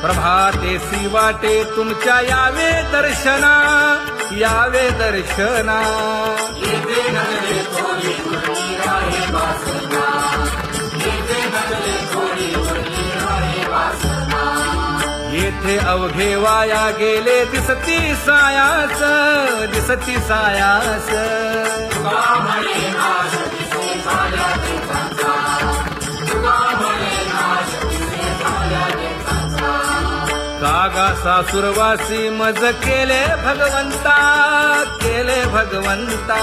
प्रभातेसी वाटे तुमच्या यावे दर्शना, यावे दर्शना. येथे अवघे वाया गेले दिसती सायास, दिसती सायास. कागा सासुरवासी मज केले भगवंता, केले भगवंता.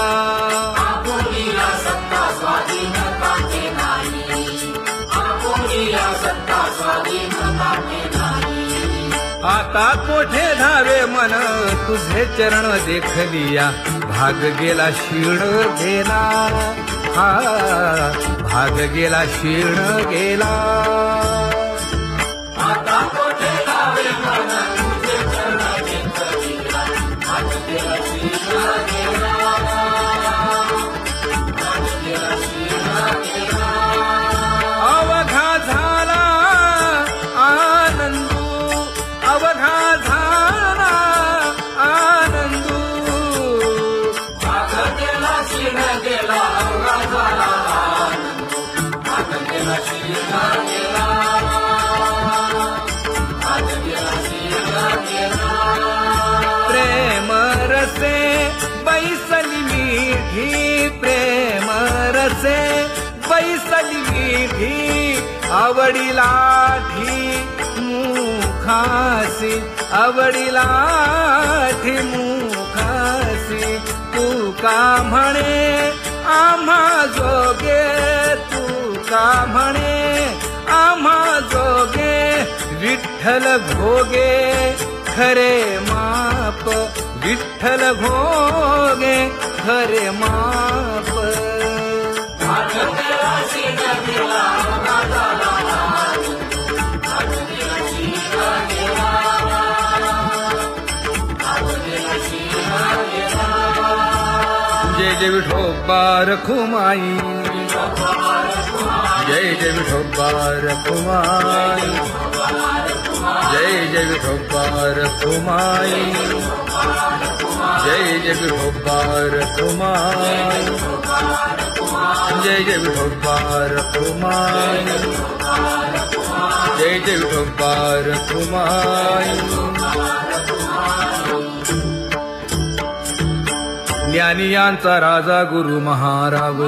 आता कोठे धावे मन तुझे चरण देखलिया, भाग गेला क्षीण गेला, हा भाग गेला क्षीण गेला. आता कोठे धावे मन तुझे चरण देखलिया, भाग गेला क्षीण गेला, भाग गेला क्षीण गेला. अवघा झाला आनंदू, अवघा झाला आनंदू. भाग गेला क्षीण गेला, अवघा झाला आनंदू, भाग गेला क्षीण गेला, भाग गेला क्षीण गेला. प्रेम रसे बैसली मीठी, प्रेम रसे बैसली मीठी. आवडीला मुखासी, आवडीला मुखासी. तू का म्हणे आम्हा जोगे, तू का म्हणे आम्हा जोगे. विठ्ठल भोगे खरे माप, विठ्ठल भोगे खरे माप. जय जय विठोबा रखुमाई, जय जय विठोबा रखुमाई, जय जय विठोबा रखुमाई, जय जय विठोबा रखुमाई, जय जय विठोबा रखुमाई, जय जय विठोबा रखुमाई. ज्ञानियांचा राजा गुरु महाराव,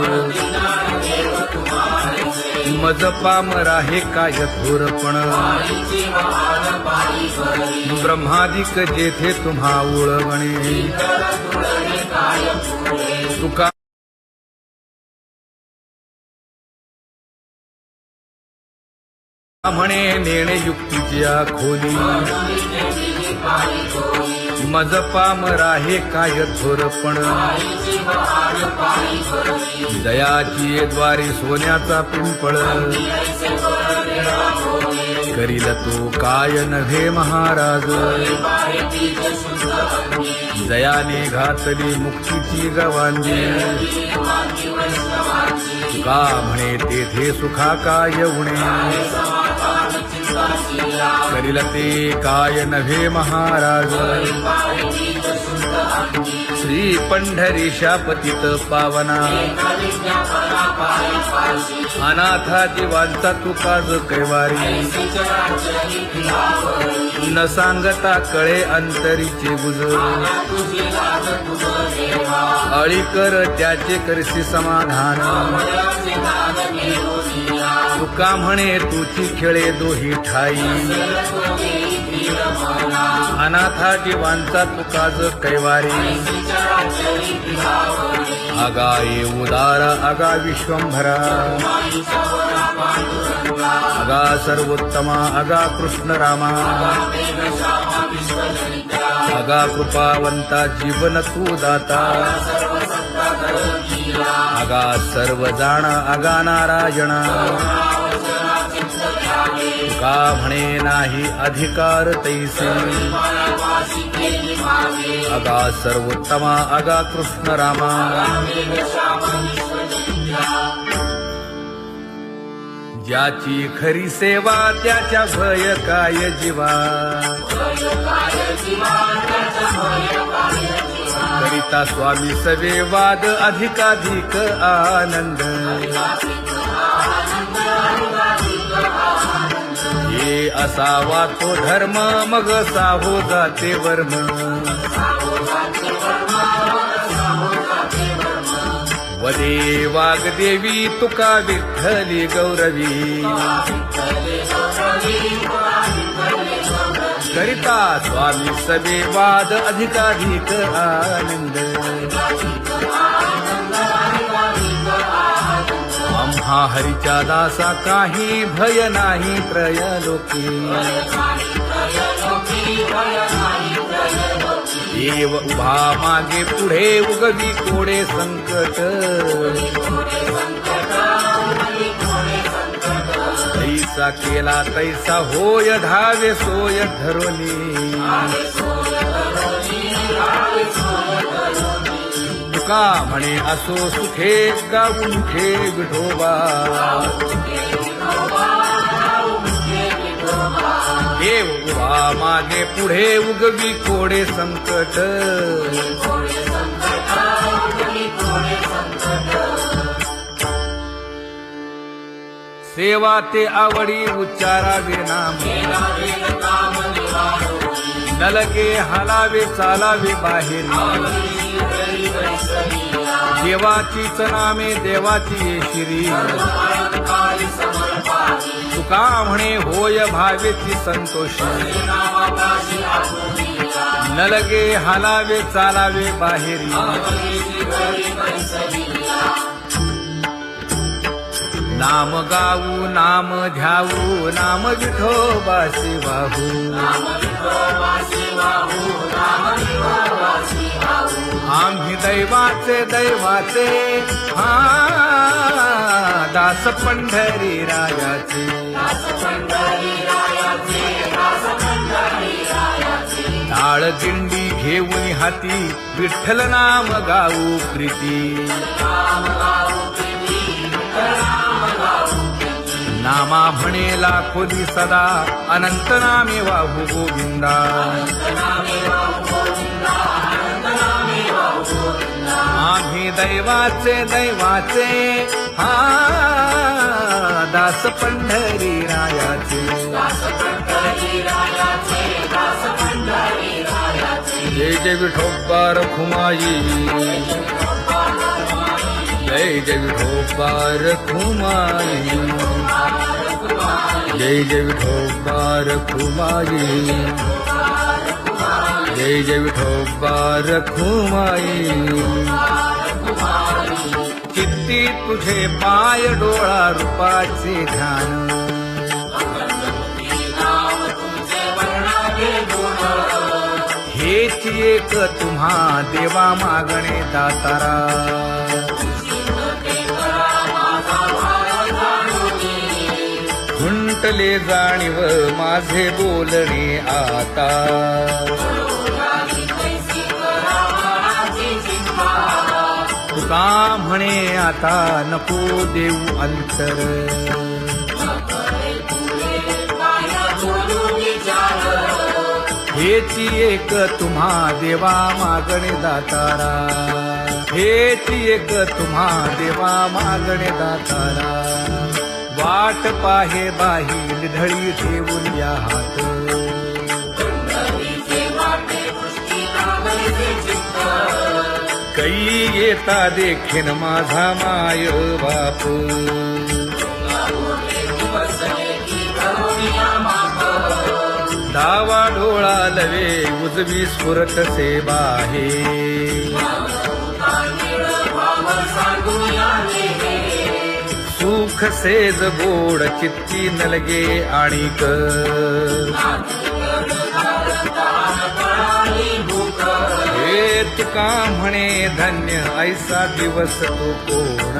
मज पामरा हे काय थोरपण. ब्रह्मादिक जेथे तुम्हा उळवणे, तुका म्हणे नेणे युक्तीच्या खोली. मज पामरा हे काय थोरपण. दयाची द्वारी सोन्याचा पिंपळ, करील तो काय नव्हे महाराज. दयाने घातली मुक्तीची गवांजी, का म्हणे तेथे सुखा काय उणे. करील ते काय नव्हे महाराज. श्री पंढरीशा पतित पावना, अनाथा जीवांचा तुकाज कैवारी. न सांगता कळे अंतरीचे गुज, अळी कर त्याचे करसी समाधान. तुका म्हणे तुची खेळे दोही ठाई, अनाथा जीवांचा तुकाज कैवारी. आगा ये उदार आगा विश्वंभरा, आगा सर्वोत्तमा आगा कृष्ण रामा. आगा कृपावंता जीवन तू दाता. आगा सर्व जाणा आगा नारायणा. का म्हणे नाही अधिकार तैसे. आगा सर्वोत्तमा आगा कृष्ण रामा. ज्याची खरी सेवा त्याच्या भय काय जीवा, करिता स्वामी सवे वाद अधिकाधिक आनंद, हे असावा तो धर्म मग साहो जाते वर्म, वदे वाग्देवी तुका विठ्ठली गौरवी, करिता स्वामी सवे वाद अधिकाधिक आनंद, आम्हा हरीच्या दासा काही भय नाही त्रयलोकी, देव उभा मागे पुढे उगवी कोडे संकट, तैसा केला तैसा होय धावे सोय धरोनी, तुका म्हणे असो सुखे गाऊन ठे विठोबा, देव उभा मागे पुढे उगवी कोडे संकट, सेवा ते आवडी उच्चारावे नाम, नलगे हालावे चालावे बाहेरी, देवाचीच नामे देवाची येशिरी, तुका म्हणे होय भावेची संतोषी, नलगे हालावे चालावे बाहेरी, नाम गाऊ नाम ध्याऊ नाम विठोबासी वाहू, आम्ही दैवाचे दैवाचे हा दास पंढरी रायाचे, टाळ दिंडी घेऊन हाती विठ्ठल नाम गाऊ प्रीती, नामा म्हणेला खोदी सदा अनंत नामे वाहू गोविंदा, आम्ही दैवाचे दैवाचे हा दास पंढरी रायाचे, जय जय विठोबा रखुमाई, जय जय विठोबा रखुमाई, जय जय विठोबा रखुमाई, जय जय विठोबा रखुमाई, किती तुझे पाय डोळा रूपाचे ध्यान, हेच एक तुम्हा देवा मागणे दातारा, खुंटले जाणीव माझे बोलणे आता, तुका म्हणे आता नको देऊ अंतर, हेची एक तुम्हा देवा मागणे दातारा, हेची एक तुम्हा देवा मागणे दातारा, वाट पाहे बाही ढळी ठेवून या हात, कै येता देखेन माझा माय बाप, डावा डोळा लवे उजवी स्फुरत सेवा आहे, सुख सेज गोड चित्ती नलगे आणिक, हे तुका म्हणे धन्य ऐसा दिवस तो कोण,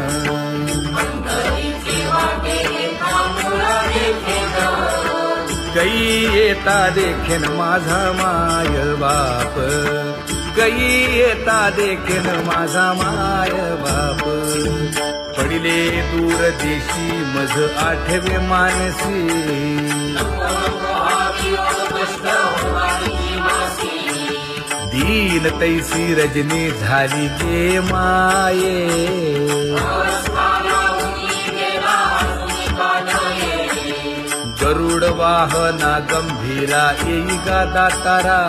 कै येता देखेन माझा माय बाप, कै येता देखेन माझा माय बाप, पडिले दूर देशी मज आठवे मानसी दीन तैसी रजनी झाली गे माये गरुड वाहना गंभीरा येई गा दातारा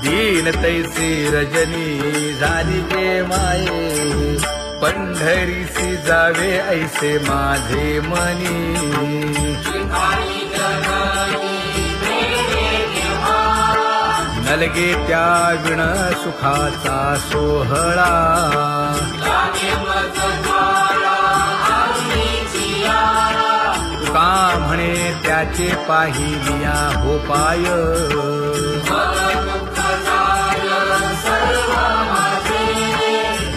दीन तैसी रजनी झाली गे माये पंढरीसी जावे ऐसे माझे मनी नलगे त्या विण सुखाचा सोहळा तुका म्हणे त्याचे पाहिलिया हो पाय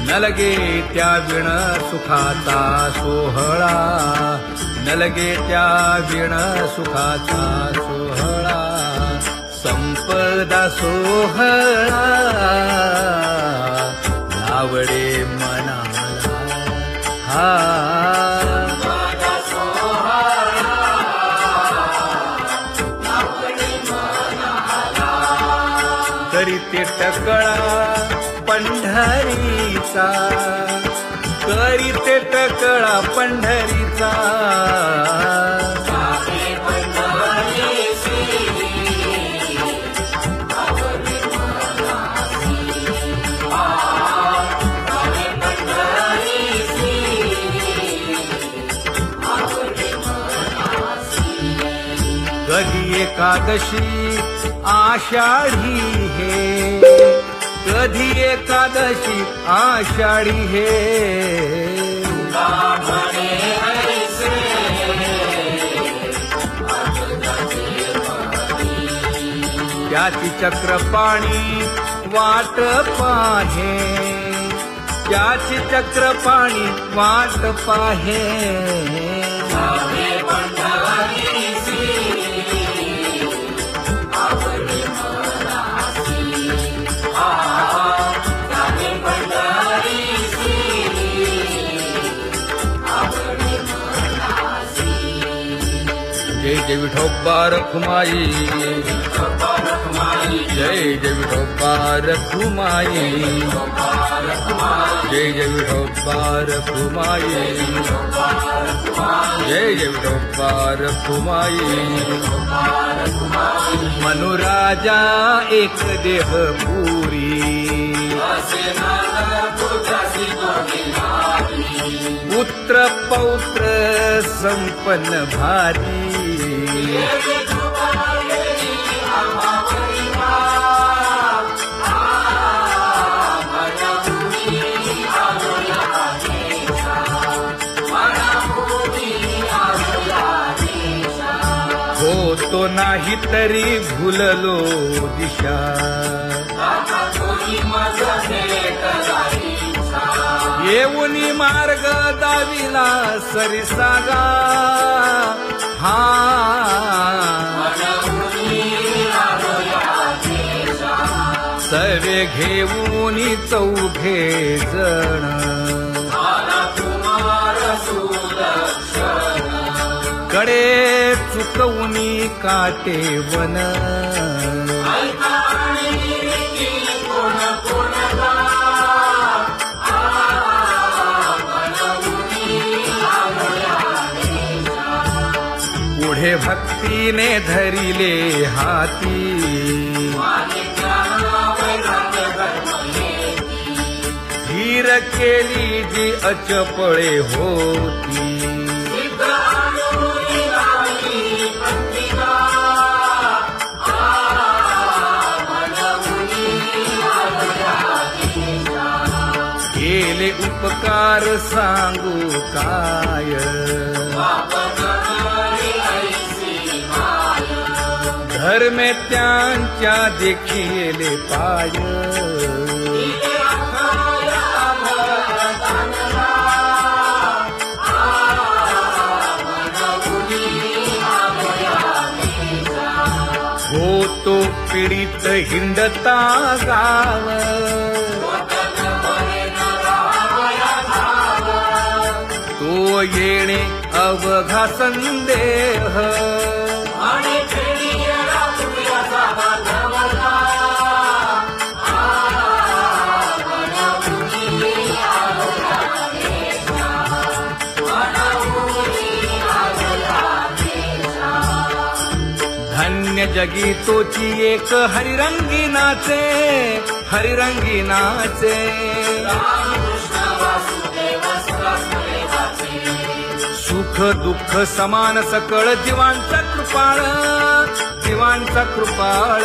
नलगे त्या विण सुखाचा सोहळा नलगे त्या विण सुखाचा सोहळा संपदा सोहळा आवडे मनाला हा करीते टकळा पंढरीचा करीते टकळा पंढरीचा कधी एकादशी आषाढी हे कधी एकादशी आषाढी हे त्याची चक्रपाणी वाट पाहे त्याची चक्रपाणी वाट पाहे जय जय विठोबा रखुमाई जय जय विठोबा रखुमाई जय जय विठोबा रखुमाई जय जय विठोबा रखुमाई मनुराजा एक देह पुरी पुत्र पौत्र संपन्न भारी होतो नाही तरी भुललो दिशा येऊनी मार्ग दाविला सरिसागा हा सर्वे घेऊनी चौघे जण कडे चुकवूनी काटे वन पुढे भक्तीने धरिले हाती धीर केली जी अचपळे होती केले उपकार सांगू काय धर्मे त्यांच्या देखिले पाय तो पीडित हिंडता गाव तो येणे अवघा संदेह आणि खेळीला तुझ्याचा बांधवला धन्य जगी तोची एक हरिरंगी नाचे हरिरंगी नाचे सुख दुःख समान सकळ जीवांचा कृपाळ जीवांचा कृपाळ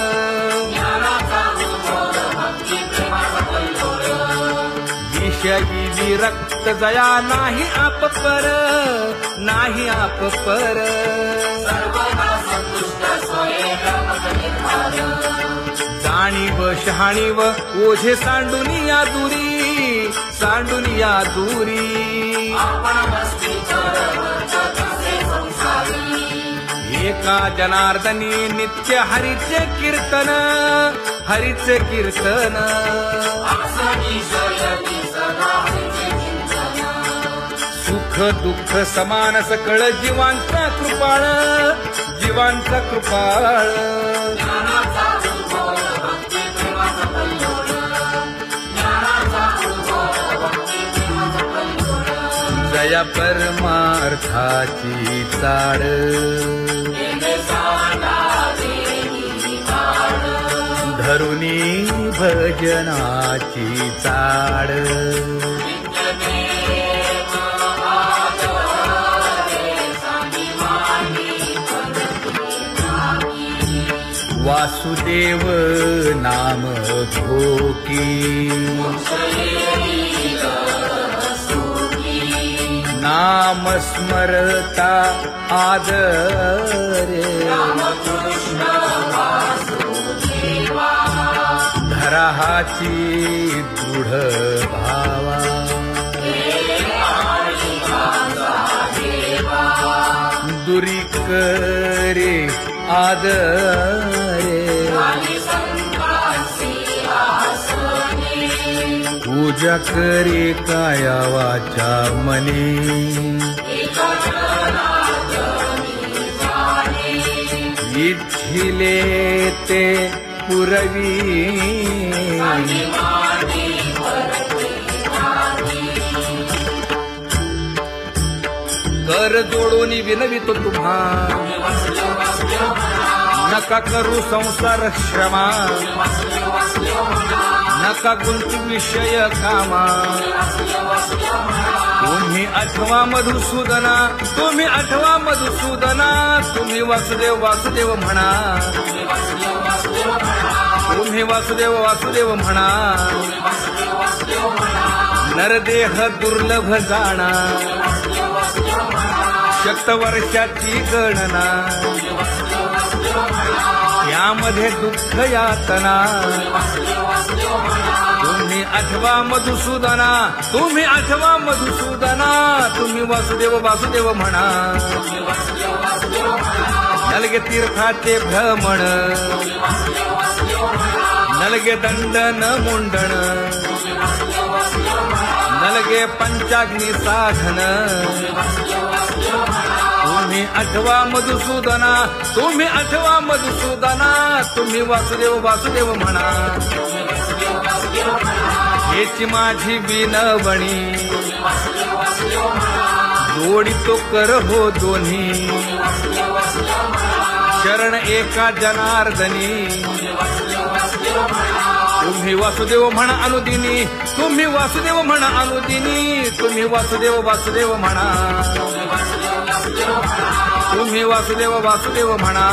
विषयी विरक्त जया नाही आप पर नाही आप पर जाणीव शहाणीव ओझे सांडुनिया दुरी सांडुनिया दुरी एका जनार्दनी नित्य हरीचे कीर्तन हरीचे कीर्तन सुख दुःख समान सकळ जीवांचा कृपाळ जीवांचा कृपाळ जया परमार्थाची चाड धरुनी भजनाची चाड वासुदेव नाम घोकी नाम स्मरता आदरे धराहाची दृढ भावा दुरी करे आदरे पूजा करे काया वाचा मने इच्छिले ते पुरवी कर जोडून विनवितो तुम्हा नका करू संसार श्रमा नका गुंतू विषय कामा तुम्ही आठवा मधुसूदना तुम्ही आठवा मधुसूदना तुम्ही वासुदेव वासुदेव म्हणा तुम्ही वासुदेव वासुदेव म्हणा नरदेह दुर्लभ जाणा शतवर्षाची गणना यामध्ये दुःख यातना तुम्ही आठवा मधुसूदना तुम्ही आठवा मधुसूदना तुम्ही वासुदेव वासुदेव म्हणा नलगे तीर्थाचे भ्रमण नलगे दंडन मुंडण नलगे पंचाग्नी साधन तुम्ही आठवा मधुसूदना तुम्ही आठवा मधुसूदना तुम्ही वासुदेव वासुदेव म्हणा हेची माझी विनवणी जोडितो कर हो दोन्ही शरण एका जनार्दनी तुम्ही वासुदेव म्हणा अनुदिनी तुम्ही वासुदेव म्हणा अनुदिनी तुम्ही वासुदेव वासुदेव म्हणा तुम्ही वासुदेव वासुदेव म्हणा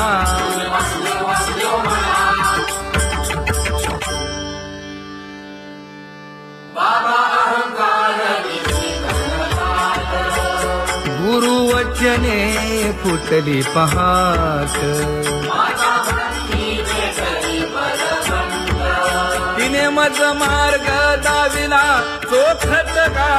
गुरुवचने फुटली पहाट तिने मज मार्ग दाविला चोखत का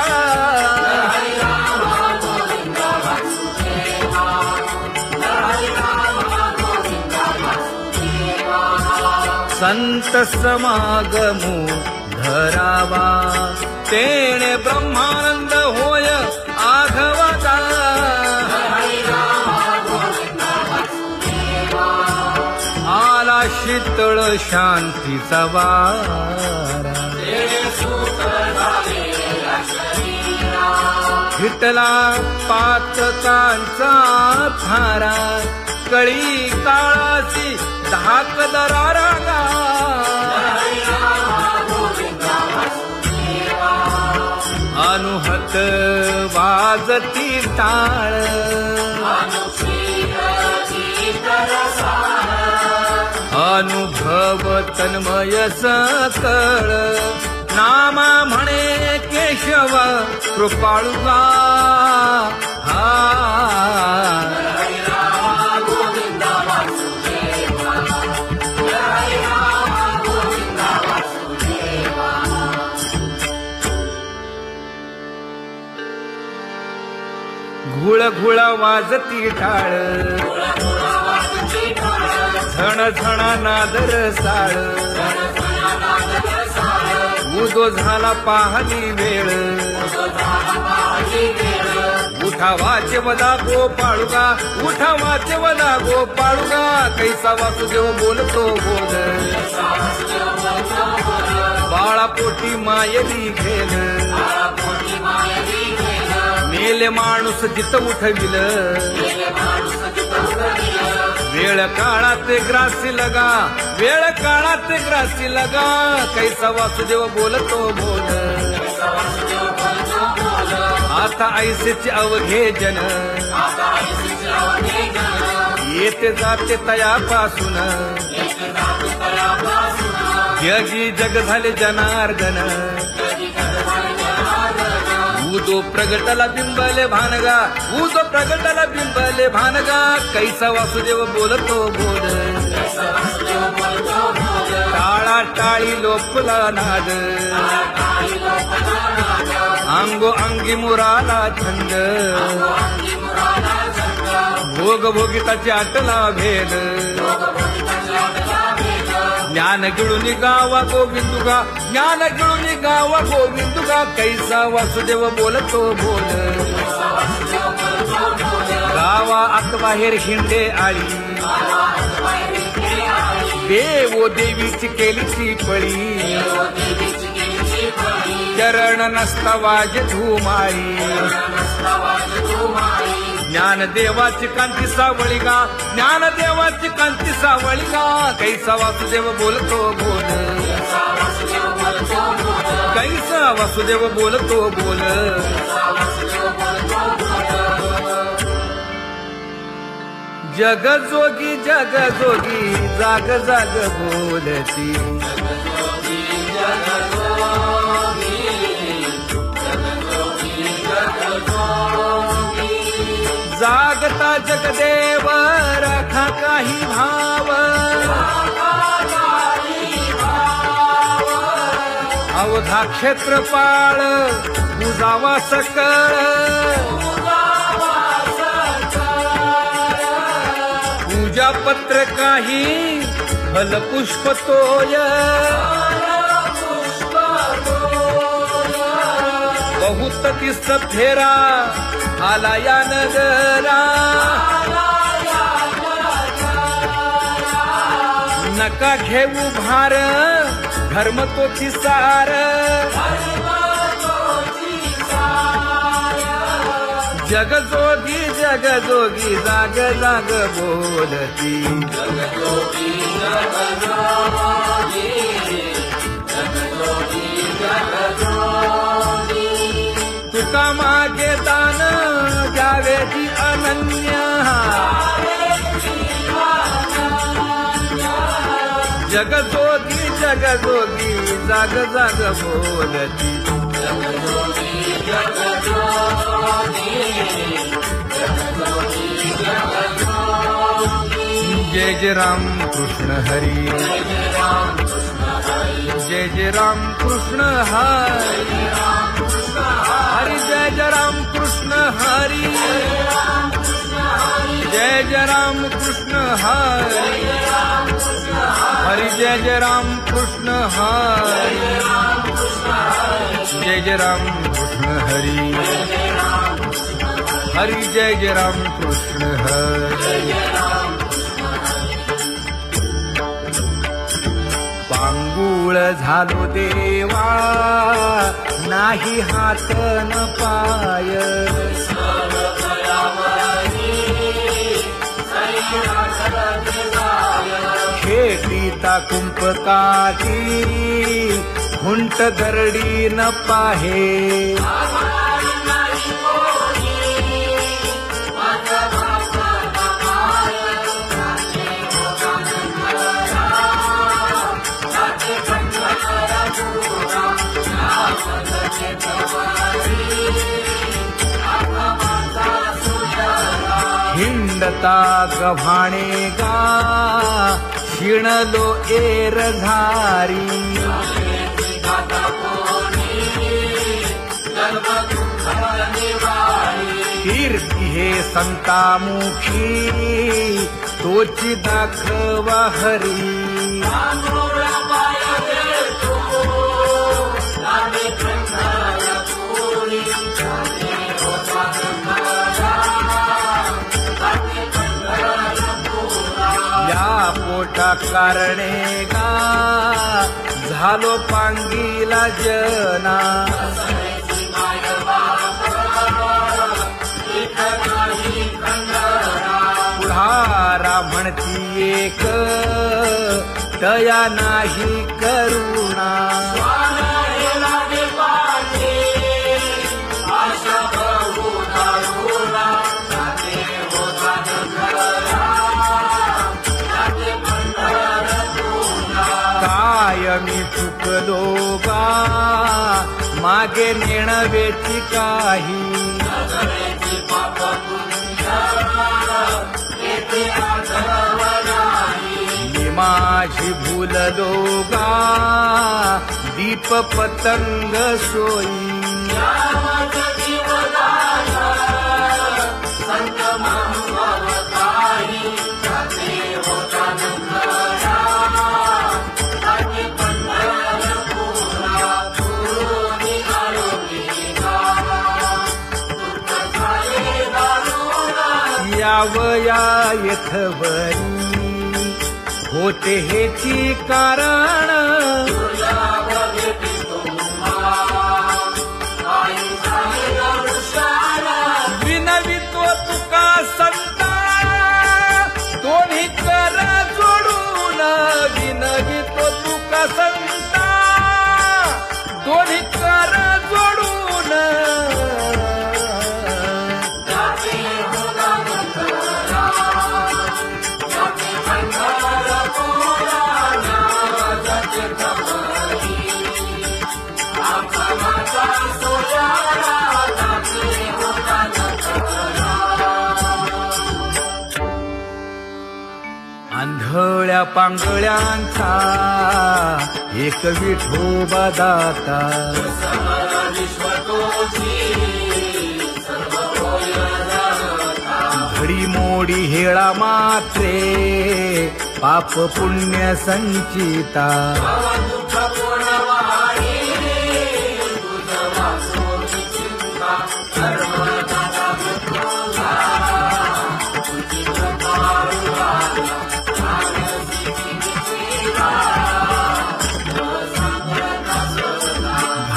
संत समागमो धरावा तेणे ब्रह्मानंद होय आघवाचा आला शीतळ शांतीचा वारा विठला पातकांचा थारा कळी काळाची धाक दरारा अनुहत वाजती टाळ अनुभव तन्मय सकळ नामा म्हणे केशव कृपाळुगा घुळ घुळ वाजती टाळ झण झण नादर साळ उदो झाला पाहली वेळ उठा वाचे वदा गोपाळुगा उठा वाचे वदा गोपाळुगा कैसा वासुदेव बोलतो बोल बाळा पोटी मायली घेल मेले माणूस जित उठविल वेळ काळात ग्रासी लगा वेळ काळात ग्रासी लगा कैसा वासुदेव बोलतो बोल आता ऐसेचे अवघे जन येते जाते तयापासून जगी जग झाले जनार्दन उदो प्रगटला बिंबले भानगा उदो प्रगटला बिंबले भानगा कैसा वासुदेव बोलतो बोल टाळा टाळी लोपला नाद अंगो अंगी मुराला छंद भोग भोगिताची आटला भेद ज्ञान गिळून गावा गोविंदुगा ज्ञान गिळून गावा गोविंदुगा कैसा वासुदेव बोलतो बोल गावा आत बाहेर हिंडे आळी देवो देवीची केलीची पळी चरण नसता वाज धुमाळी ज्ञान देवाची कांती सावळी गा ज्ञान देवाची कांती सावळी गा कैसा वासुदेव बोलतो बोल कैसा वासुदेव बोलतो बोल जग जोगी जाग जाग बोलती जागता जगदेव राखा काही भाव अवधा क्षेत्रपाळ बुजावा सकळ पूजा पत्र काही फलपुष्प तोय बहुत तिस्त फेरा आला या नगरा नका घेऊ भार धर्म तोची सार जगजोगी जाग जाग बोलती तुका मागे दान द्यावे ती अनन्य जगजोगी जाग जाग बोलती जय जय राम कृष्ण हरी जय जय राम कृष्ण हरी हरी जय जय राम कृष्ण हरी जय जय राम कृष्ण हरी हरी जय जय राम कृष्ण हरी जय जय राम कृष्ण हरी हरी जय जय राम कृष्ण हरी पांगुळ झालो देवा नाही हात न पाय खेटीता कुंपकाठी हुंट गरडी न पाहे हिंडता गव्हाणे गा शिणलो एर झारी कीर्ती हे संतामुखी तोची दाखवा हरी पोटा कारणे गा झालो पांगीला जना पुढारा म्हणती एक तया नाही करुणा मी चुकलो गा मागे नेणवेची काही मी माझी भूललो गा दीप पतंग सोयी यावया येथवरी होते हेची कारण विनवितो तुका संता दोन्ही कर जोडून विनवितो तुका संता दोन्ही कर जोडून आंधळ्या पांगळ्यांचा एक विठोबा दाता घडी मोडी हेळा मात्रे पाप पुण्य संचिता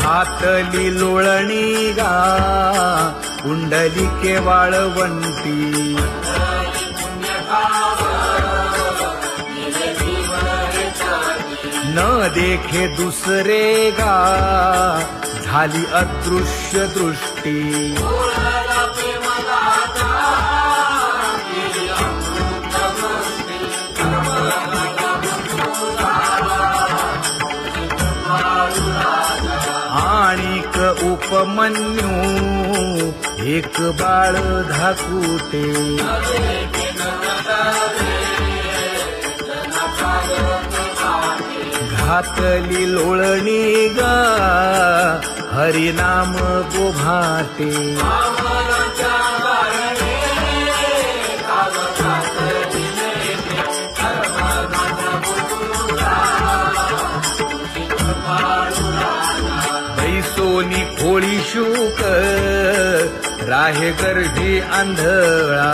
घातली लोळणी गा कुंडलिके वाळवंटी न देखे दुसरे गा झाली अदृश्य दृष्टी आणिक उपमन्यू एक बाळ धाकुटे घातली लोळणी गा हरिनाम गोभाटे आहे गर्भी आंधळा.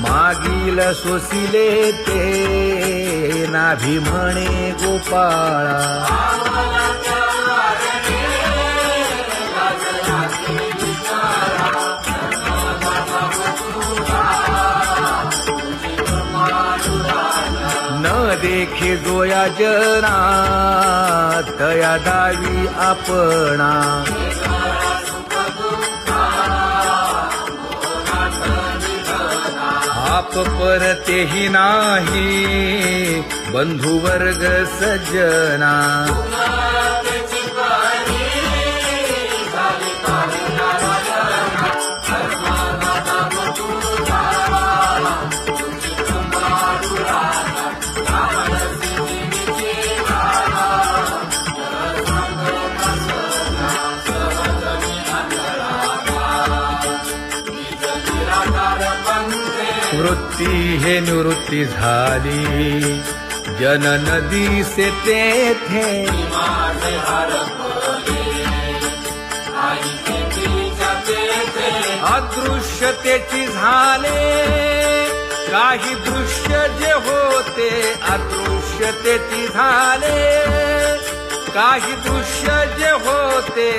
मागील सोसिले ते नाभी म्हणे गोपाळा. न देखे जोया जना तया दावी आपणा. आप परतेही नाही बंधू वर्ग सज्जना. वृत्ती हे निवृत्ती झाली जन नदी से तेथे. अदृश्यतेची झाले काही दृश्य जे होते. अदृश्यतेची झाले काही दृश्य जे होते.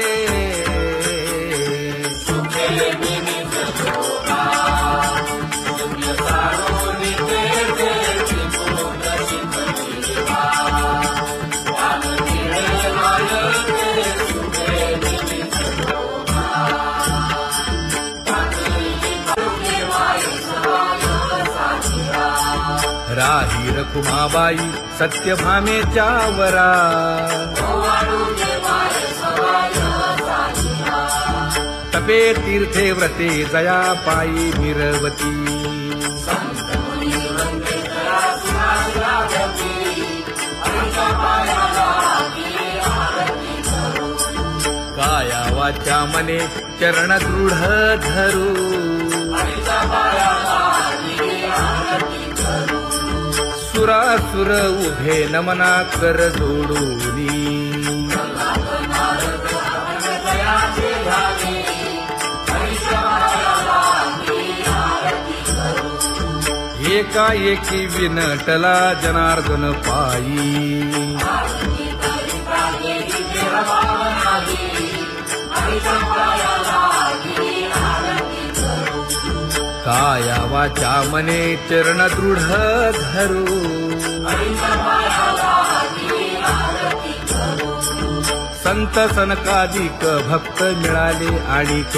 राही रखुमाबाई सत्यभामेच्या वरा. तपे तीर्थे व्रते जया पायी मिरवती. काया वाचा मने चरण दृढ धरू. सुरासुर उभे नमना कर जोडूनी. एकाएकी विनटला जनार्दन पायी. काया वाचा मने चरण दृढ धरू. संत सनकादिक भक्त मिळाले आणिक.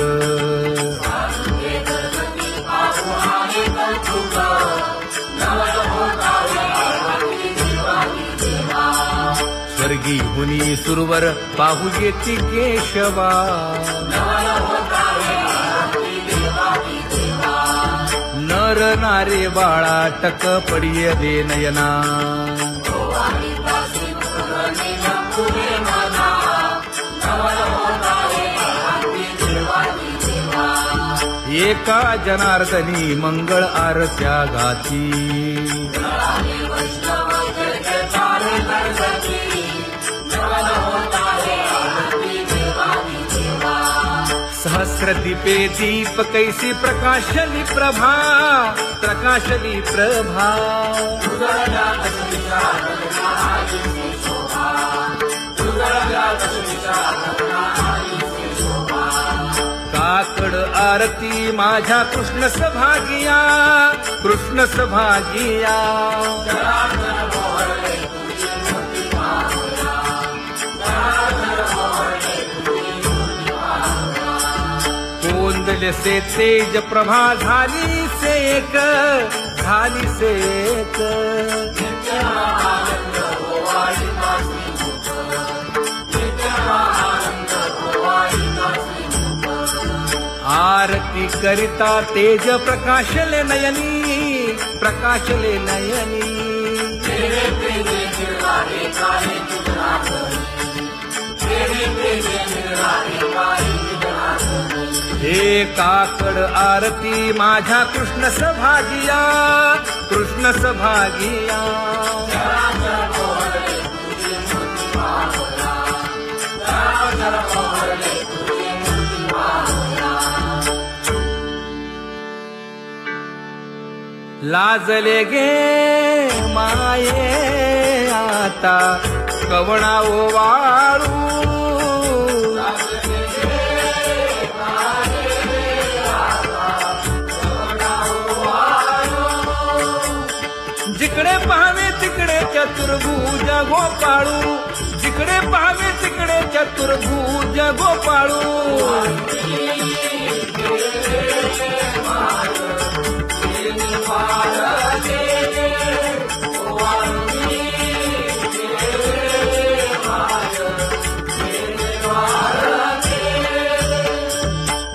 स्वर्गी हुनी सुरवर पाहू येती केशवा. नर नारे बाळा टक पडिय दे नयना. एका जनार्दनी मंगळ आरत्या गाती. सहस्र दीपे दीप कैसी प्रकाशली प्रभा. प्रकाशली प्रभा. काकड आरती माझ्या कृष्ण सभागिया. कृष्ण सभागिया. कोंदले से तेज प्रभा झाली सेक. झाली सेक. आरती करिता तेज प्रकाशले नयनी. प्रकाशले नयनी. हे काकड आरती माझ्या कृष्ण सभागिया. कृष्ण सभागिया. लाजले गे माये आता कवणा वाळू जिकडे पाहावे तिकडे चतुर्भुज गोपाळू जिकडे पाहावे तिकडे चतुर्भुज गोपाळू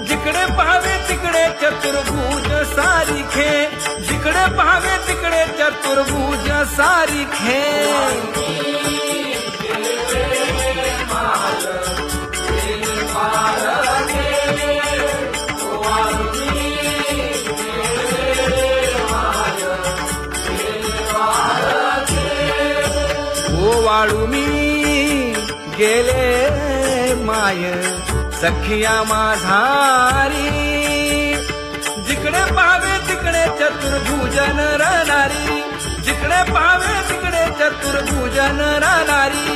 जिकडे पाहावे तिकडे चतुर्भुज सारिखे जिकडे पाहावे तिकडे चतुर्भुज सारिखे वाळू मी गेले माय सखिया माझारी जिकडे पाहावे तिकडे चतुर्भुजन राहणारी जिकडे पाहावे तिकडे चतुर्भुजन राहणारी